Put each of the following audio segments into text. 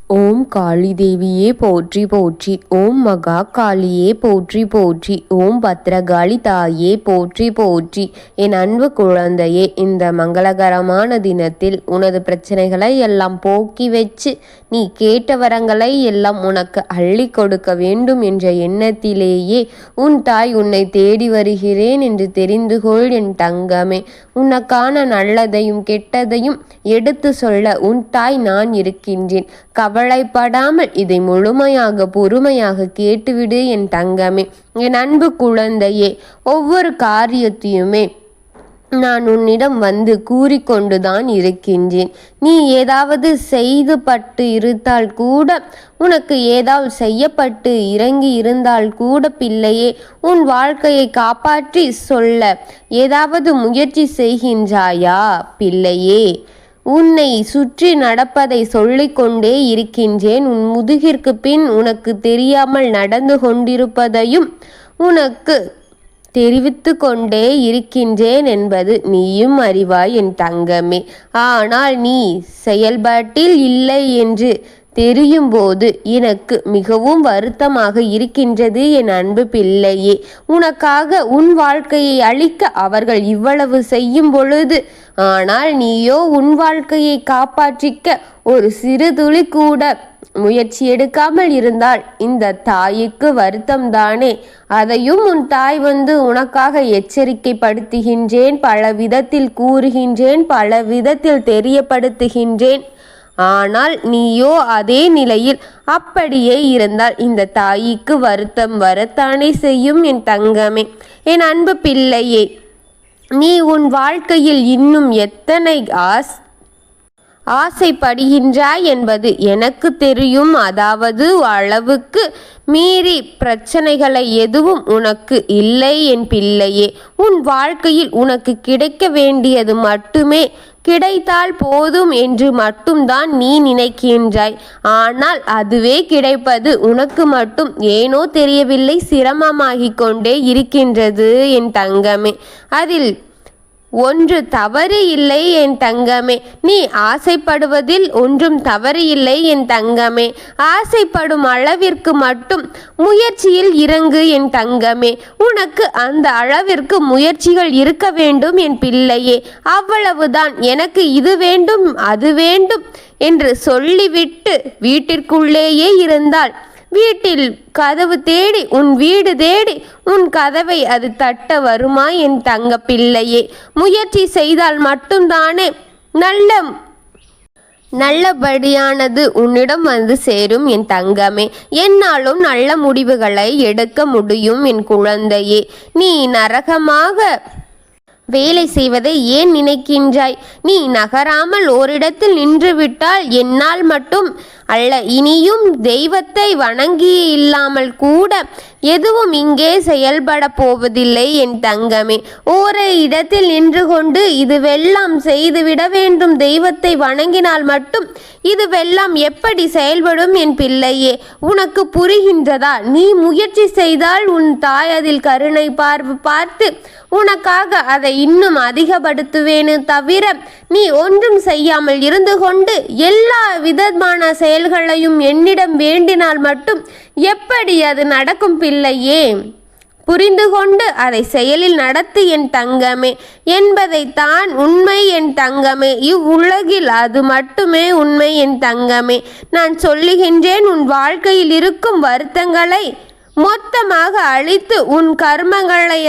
ஓம் காளி தேவியே போற்றி போற்றி. ஓம் மகா காளியே போற்றி போற்றி. ஓம் பத்ரகாளி தாயே போற்றி போற்றி. என் அன்பு குழந்தையே, இந்த மங்களகரமான தினத்தில் உனது பிரச்சனைகளை எல்லாம் போக்கி வச்சு நீ கேட்ட வரங்களை எல்லாம் உனக்கு அள்ளி கொடுக்க வேண்டும் என்ற எண்ணத்திலேயே உன் தாய் உன்னை தேடி வருகிறேன் என்று தெரிந்து கொள் என் தங்கமே. உனக்கான நல்லதையும் கெட்டதையும் எடுத்து சொல்ல உன் தாய் நான் இருக்கின்றேன். கவலைப்படாமல் இதை முழுமையாக பொறுமையாக கேட்டுவிடு என் தங்கமே. என் அன்பு குழந்தையே, ஒவ்வொரு காரியத்தையுமே நான் உன்னிடம் வந்து கூறிக்கொண்டுதான் இருக்கின்றேன். நீ ஏதாவது செய்து பட்டு இருந்தால் கூட, உனக்கு ஏதாவது செய்யப்பட்டு இறங்கி இருந்தால் கூட பிள்ளையே, உன் வாழ்க்கையை காப்பாற்றி சொல்ல ஏதாவது முயற்சி செய்கின்றாயா பிள்ளையே? உன்னை சுற்றி நடப்பதை சொல்லிக்கொண்டே இருக்கின்றேன். உன் முதுகிற்கு பின் உனக்கு தெரியாமல் நடந்து கொண்டிருப்பதையும் உனக்கு தெரிவித்து கொண்டே இருக்கின்றேன் என்பது நீயும் அறிவாய் என் தங்கமே. ஆனால் நீ செயல்பாட்டில் இல்லை என்று தெரியும் போது எனக்கு மிகவும் வருத்தமாக இருக்கின்றது என் அன்பு பிள்ளையே. உனக்காக உன் வாழ்க்கையை அழிக்க அவர்கள் இவ்வளவு செய்யும் பொழுது, ஆனால் நீயோ உன் வாழ்க்கையை காப்பாற்றிக்க ஒரு சிறு துளி கூட முயற்சி எடுக்காமல் இருந்தால் இந்த தாய்க்கு வருத்தம் தானே. அதையும் உன் தாய் வந்து உனக்காக எச்சரிக்கைப்படுத்துகின்றேன், பல விதத்தில் கூறுகின்றேன், பல விதத்தில் தெரியப்படுத்துகின்றேன். ஆனால் நீயோ அதே நிலையில் அப்படியே இருந்தால் இந்த தாய்க்கு வருத்தம் வரத்தானே செய்யும் என் தங்கமே. என் அன்பு பிள்ளையே, நீ உன் வாழ்க்கையில் இன்னும் எத்தனை ஆசைப்படுகின்றாய் என்பது எனக்கு தெரியும். அதாவது அளவுக்கு மீறி பிரச்சனைகளை எதுவும் உனக்கு இல்லை என் பிள்ளையே. உன் வாழ்க்கையில் உனக்கு கிடைக்க வேண்டியது மட்டுமே கிடைத்தால் போதும் என்று மட்டும்தான் நீ நினைக்கின்றாய். ஆனால் அதுவே கிடைப்பது உனக்கு மட்டும் ஏனோ தெரியவில்லை, சிரமமாகிக் கொண்டே இருக்கின்றது என் தங்கமே. அதில் ஒன்று தவறு இல்லை என் தங்கமே. நீ ஆசைப்படுவதில் ஒன்றும் தவறு இல்லை என் தங்கமே. ஆசைப்படும் அளவிற்கு மட்டும் முயற்சியில் இறங்கு என் தங்கமே. உனக்கு அந்த அளவிற்கு முயற்சிகள் இருக்க வேண்டும் என் பிள்ளையே. அவ்வளவுதான். எனக்கு இது வேண்டும் அது வேண்டும் என்று சொல்லிவிட்டு வீட்டிற்குள்ளேயே இருந்தால் வீட்டில் கதவு தேடி உன் வீடு தேடி உன் கதவை அது தட்ட வருமா என் தங்க பிள்ளையே? முயற்சி செய்தால் மட்டும்தானே நல்லபடியானது உன்னிடம் வந்து சேரும் என் தங்கமே. என்னாலும் நல்ல முடிவுகளை எடுக்க முடியும் என் குழந்தையே. நீ நரகமாக வேலை செய்வதை ஏன் நினைக்கின்றாய்? நீ நகராமல் ஓரிடத்தில் நின்று விட்டால் என்னால் மட்டும் அல்ல, இனியும் தெய்வத்தை வணங்கி இல்லாமல் கூட எதுவும் இங்கே செயல்பட போவதில்லை என் தங்கமே. ஒரு இடத்தில் நின்று கொண்டு இதுவெல்லாம் செய்துவிட வேண்டும், தெய்வத்தை வணங்கினால் மட்டும் இதுவெல்லாம் எப்படி செயல்படும் என் பிள்ளையே? உனக்கு புரிகின்றதா? நீ முயற்சி செய்தால் உன் தாய் அதில் கருணை பார்த்து உனக்காக அதை இன்னும் அதிகப்படுத்துவேனே தவிர, நீ ஒன்றும் செய்யாமல் இருந்து கொண்டு எல்லா விதமான செயல்களையும் என்னிடம் வேண்டினால் மட்டும் எப்படி அது நடக்கும் பிள்ளையே? புரிந்து கொண்டு அதை செயலில் நடத்து என் தங்கமே என்பதைத்தான் உண்மை என் தங்கமே. இவ்வுலகில் அது மட்டுமே உண்மை என் தங்கமே. நான் சொல்லுகின்றேன், உன் வாழ்க்கையில் இருக்கும் வருத்தங்களை மொத்தமாக அழித்து உன் கர்மங்களை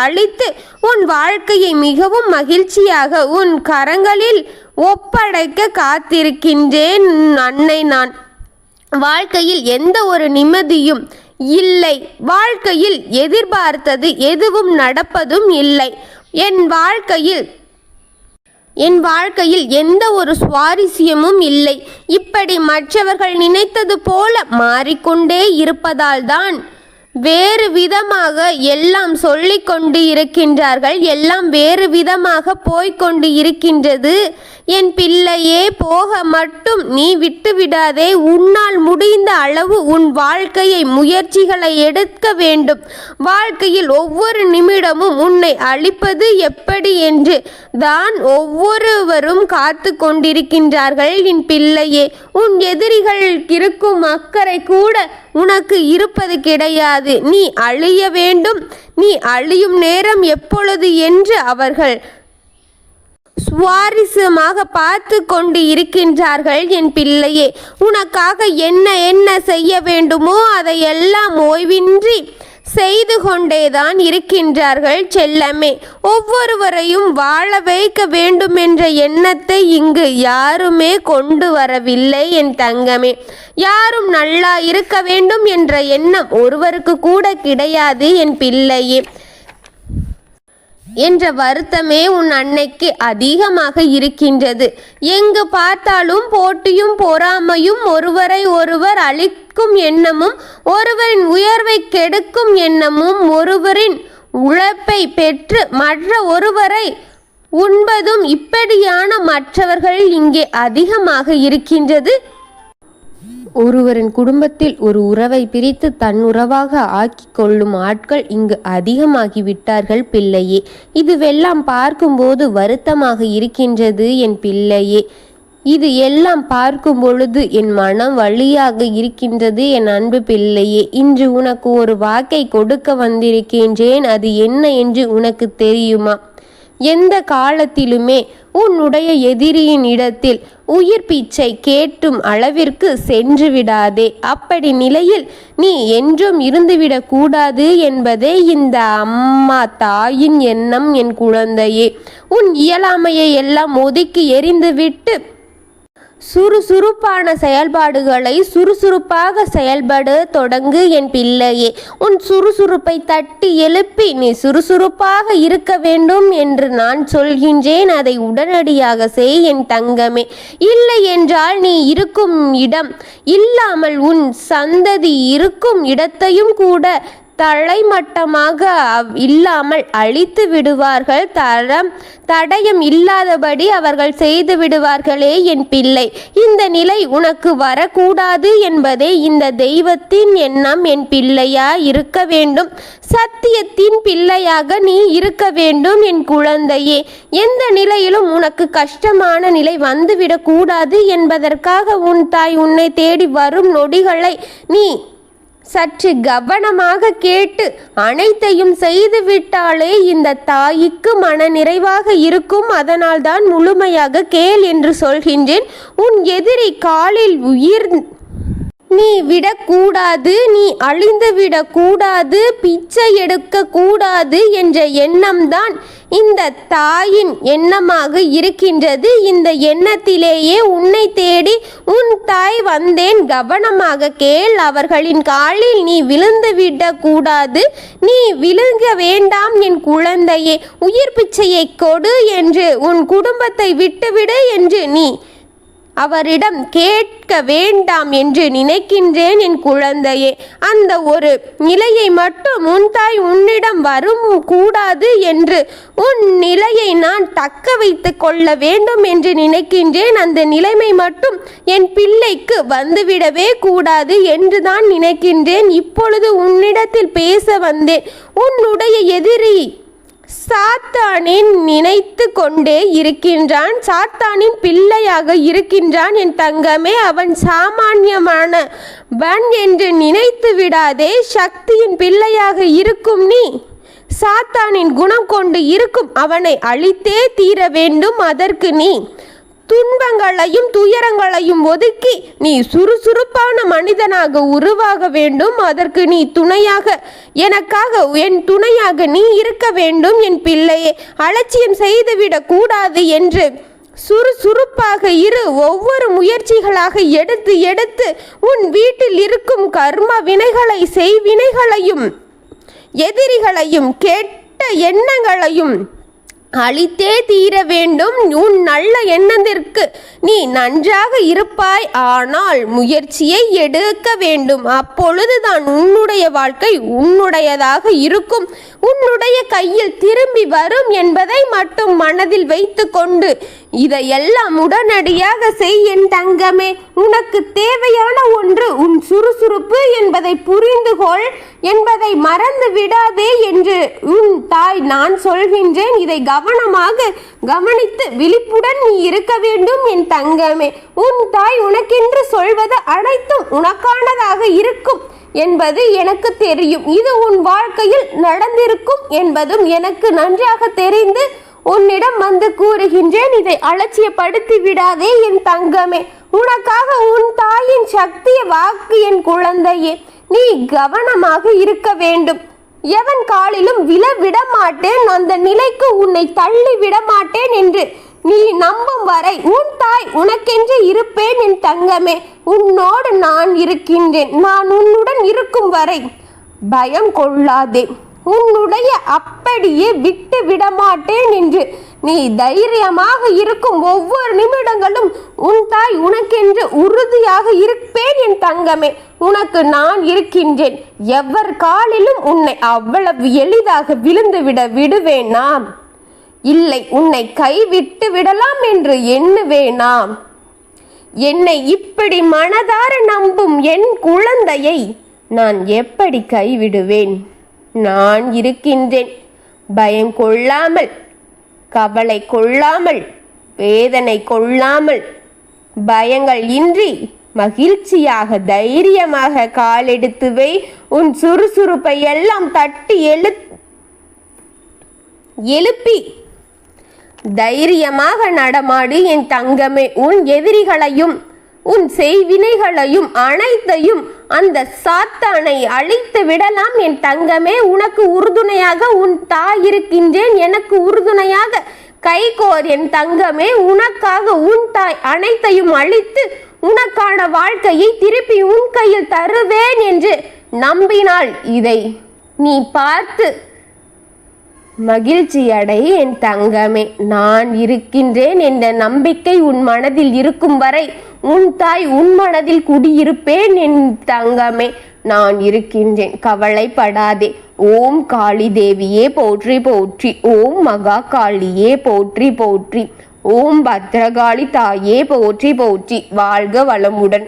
அழித்து உன் வாழ்க்கையை மிகவும் மகிழ்ச்சியாக உன் கரங்களில் ஒப்படைக்க காத்திருக்கின்றேன் அன்னை நான். வாழ்க்கையில் எந்த ஒரு நிம்மதியும் இல்லை, வாழ்க்கையில் எதிர்பார்த்தது எதுவும் நடப்பதும் இல்லை. என் வாழ்க்கையில் எந்த ஒரு சுவாரஸ்யமும் இல்லை. இப்படி மற்றவர்கள் நினைத்தது போல மாறிக்கொண்டே இருப்பதால் தான் வேறு விதமாக எல்லாம் சொல்லிக் கொண்டு இருக்கின்றார்கள். எல்லாம் வேறு விதமாக போய்கொண்டு இருக்கின்றது. என் பிள்ளையே, போக மட்டும் நீ விட்டுவிடாதே. உன்னால் முடிந்த அளவு உன் வாழ்க்கையை முயற்சிகளை எடுக்க வேண்டும். வாழ்க்கையில் ஒவ்வொரு நிமிடமும் உன்னை அழிப்பது எப்படி என்று தான் ஒவ்வொருவரும் காத்து கொண்டிருக்கின்றார்கள். என் பிள்ளையே, உன் எதிரிகள் இருக்கும் அக்கறை கூட உனக்கு இருப்பது கிடையாது. நீ அழிய வேண்டும். நீ அழியும் நேரம் எப்பொழுது என்று அவர்கள் சுவாரஸ்யமாக பார்த்து கொண்டு இருக்கின்றார்கள். என் பிள்ளையே, உனக்காக என்ன செய்ய வேண்டுமோ அதையெல்லாம் ஓய்வின்றி செய்து கொண்டேதான் இருக்கின்றார்கள். செல்லமே, ஒவ்வொருவரையும் வாழ வைக்க வேண்டும் என்ற எண்ணத்தை இங்கு யாருமே கொண்டு வரவில்லை. என் தங்கமே, யாரும் நல்லா இருக்க வேண்டும் என்ற எண்ணம் ஒருவருக்கு கூட கிடையாது. என் பிள்ளையே என்ற வருத்தமே உன் அன்னைக்கு அதிகமாக இருக்கின்றது. எங்கு பார்த்தாலும் போட்டியும் பொறாமையும், ஒருவரை ஒருவர் அழிக்கும் எண்ணமும், ஒருவரின் உயர்வை கெடுக்கும் எண்ணமும், ஒருவரின் உழைப்பை பெற்று மற்ற ஒருவரை உண்பதும், இப்படியான மற்றவர்கள் இங்கே அதிகமாக இருக்கின்றது. ஒருவரின் குடும்பத்தில் ஒரு உறவை பிரித்து தன் உறவாக ஆக்கி கொள்ளும் ஆட்கள் இங்கு அதிகமாகிவிட்டார்கள். பிள்ளையே, இதுவெல்லாம் பார்க்கும்போது வருத்தமாக இருக்கின்றது. என் பிள்ளையே, இது எல்லாம் பார்க்கும் பொழுது என் மனம் வலியாக இருக்கின்றது. என் அன்பு பிள்ளையே, இன்று உனக்கு ஒரு வாக்கை கொடுக்க வந்திருக்கின்றேன். அது என்ன என்று உனக்கு தெரியுமா? எந்த காலத்திலுமே உன்னுடைய எதிரியின் இடத்தில் உயிர் பிச்சை கேட்டும் அளவிற்கு சென்று விடாதே. அப்படி நிலையில் நீ என்றும் இருந்துவிடக் கூடாது என்பதே இந்த அம்மா தாயின் எண்ணம். என் குழந்தையே, உன் இயலாமையை எல்லாம் ஒதுக்கி எறிந்துவிட்டு சுறுசுறுப்பான செயல்பாடுகளை சுறுசுறுப்பாக செயல்பட தொடங்கு. என் பிள்ளையே, உன் சுறுசுறுப்பை தட்டி எழுப்பி நீ சுறுசுறுப்பாக இருக்க வேண்டும் என்று நான் சொல்கின்றேன். அதை உடனடியாக செய் என் தங்கமே. இல்லை என்றால் நீ இருக்கும் இடம் இல்லாமல் உன் சந்ததி இருக்கும் இடத்தையும் கூட தலைமட்டமாக இல்லாமல் அழித்து விடுவார்கள். தடயம் இல்லாதபடி அவர்கள் செய்து விடுவார்களே. என் பிள்ளை, இந்த நிலை உனக்கு வரக்கூடாது என்பதே இந்த தெய்வத்தின் எண்ணம். என் பிள்ளையா இருக்க வேண்டும். சத்தியத்தின் பிள்ளையாக நீ இருக்க வேண்டும். என் குழந்தையே, எந்த நிலையிலும் உனக்கு கஷ்டமான நிலை வந்துவிடக் கூடாது என்பதற்காக உன் தாய் உன்னை தேடி வரும் நொடிகளை நீ சற்று கவனமாக கேட்டு அனைத்தையும் செய்துவிட்டாலே இந்த தாய்க்கு மன நிறைவாக இருக்கும். அதனால்தான் முழுமையாக கேள் என்று சொல்கின்றேன். உன் எதிரி காலில் உயிர் நீ விடக்கூடாது, நீ அழிந்து விடக்கூடாது, பிச்சை எடுக்க கூடாது என்ற எண்ணம்தான் இந்த தாயின் எண்ணமாக இருக்கின்றது. இந்த எண்ணத்திலேயே உன்னை தேடி உன் தாய் வந்தேன். கவனமாக கேள். அவர்களின் காலில் நீ விழுந்து விடக்கூடாது. நீ விழுங்க வேண்டாம் என் குழந்தையே. உயிர் பிச்சையை கொடு என்று, உன் குடும்பத்தை விட்டுவிடு என்று நீ அவரிடம் கேட்க வேண்டாம் என்று நினைக்கின்றேன். என் குழந்தையே, அந்த ஒரு நிலையை மட்டும் உன் தாய் உன்னிடம் வரும் கூடாது என்று உன் நிலையை நான் தக்க வைத்து கொள்ள வேண்டும் என்று நினைக்கின்றேன். அந்த நிலைமை மட்டும் என் பிள்ளைக்கு வந்துவிடவே கூடாது என்று தான் நினைக்கின்றேன். இப்பொழுது உன்னிடத்தில் பேச வந்தேன். உன்னுடைய எதிரி சாத்தானின் நினைத்து கொண்டே இருக்கின்றான். சாத்தானின் பிள்ளையாக இருக்கின்றான். என் தங்கமே, அவன் சாமானியமானவன் என்று நினைத்து விடாதே. சக்தியின் பிள்ளையாக இருக்கும் நீ சாத்தானின் குணம் கொண்டு இருக்கும் அவனை அழித்தே தீர வேண்டும். அதற்கு நீ துன்பங்களையும் துயரங்களையும் ஒதுக்கி நீ சுறுசுறுப்பான மனிதனாக உருவாக வேண்டும். அதற்கு நீ துணையாக, எனக்காக என் துணையாக நீ இருக்க வேண்டும். என் பிள்ளையே, அலட்சியம் செய்துவிடக் கூடாது என்று சுறுசுறுப்பாக இரு. ஒவ்வொரு முயற்சிகளாக எடுத்து எடுத்து உன் வீட்டில் இருக்கும் கர்ம வினைகளை, செய்வினைகளையும், எதிரிகளையும், கெட்ட எண்ணங்களையும் அளித்தே தீர வேண்டும். உன் நல்ல எண்ணத்திற்கு நீ நன்றாக இருப்பாய். ஆனால் முயற்சியை எடுக்க வேண்டும். அப்பொழுதுதான் உன்னுடைய வாழ்க்கை உன்னுடையதாக இருக்கும், உன்னுடைய கையில் திரும்பி வரும் என்பதை மட்டும் மனதில் வைத்து கொண்டு இதையெல்லாம் உடனடியாக செய் என் தங்கமே. உனக்கு தேவையான ஒன்று உன் சுறுசுறுப்பு என்பதை புரிந்து கொள், என்பதை மறந்து விடாதே என்று உன் தாய் நான் சொல்கின்றேன். இதை கவனமாக கவனித்து விழிப்புடன் நீ இருக்க வேண்டும் என் தங்கமே. உன் தாய் உனக்கென்று சொல்வது அனைத்தும் உனக்கானதாக இருக்கும் என்பது எனக்கு தெரியும். இது உன் வாழ்க்கையில் நடந்திருக்கும் என்பதும் எனக்கு நன்றாக தெரிந்து உன்னிடம் வந்து கூறுகின்றேன். இதை அலட்சியப்படுத்தி விடாதே என் தங்கமே. உனக்காக உன் தாயின் சக்திய வாக்கு என் குழந்தையே. நீ கவனமாக இருக்க வேண்டும். எவன் காலிலும் விழ மாட்டேன், அந்த நிலைக்கு உன்னை தள்ளி விட மாட்டேன் என்று நீ நம்பும் வரை உன் தாய் உனக்கென்று இருப்பேன் என் தங்கமே. உன்னோடு நான் இருக்கின்றேன். நான் உன்னுடன் இருக்கும் வரை பயம் கொள்ளாதே. உன்னுடைய அப்படியே விட்டு விடமாட்டேன் என்று நீ தைரியமாக இருக்கும் ஒவ்வொரு நிமிடங்களும் உன் தாய் உனக்கென்று உறுதியாக இருப்பேன் என் தங்கமே. உனக்கு நான் இருக்கின்றேன். எவர் காலிலும் உன்னை அவ்வளவு எளிதாக விழுந்து விடுவேனாம்? இல்லை, உன்னை கைவிட்டு விடலாம் என்று எண்ணுவேனாம்? என்னை இப்படி மனதார நம்பும் என் குழந்தையை நான் எப்படி கைவிடுவேன்? நான் இருக்கின்றேன். பயம் கொள்ளாமல், கவலை கொள்ளாமல், வேதனை கொள்ளாமல், பயங்கள் இன்றி மகிழ்ச்சியாக தைரியமாக காலெடுத்து வை. உன் சுறுசுறுப்பை எல்லாம் தட்டி எழுப்பி தைரியமாக நடமாடு என் தங்கமே. உன் எதிரிகளையும் உன் செய்வினைகளையும் அனைத்தையும் அந்த சாத்தானை அழித்து விடலாம் என் தங்கமே. உனக்கு உறுதுணையாக உன் தாய் இருக்கின்றேன். எனக்கு உறுதுணையாக கைகோர் என் தங்கமே. உனக்காக உன் தாய் அனைத்தையும் அழித்து உனக்கான வாழ்க்கையை திருப்பி உன் கையில் தருவேன் என்று நம்பினால் இதை நீ பார்த்து மகிழ்ச்சி அடை என் தங்கமே. நான் இருக்கின்றேன் என்ற நம்பிக்கை உன் மனதில் இருக்கும் வரை உன் தாய் உன் மனதில் குடியிருப்பேன் என் தங்கமே. நான் இருக்கின்றேன், கவலைப்படாதே. ஓம் காளி தேவியே போற்றி போற்றி. ஓம் மகா காளியே போற்றி போற்றி. ஓம் பத்ரகாளி தாயே போற்றி போற்றி. வாழ்க வளமுடன்.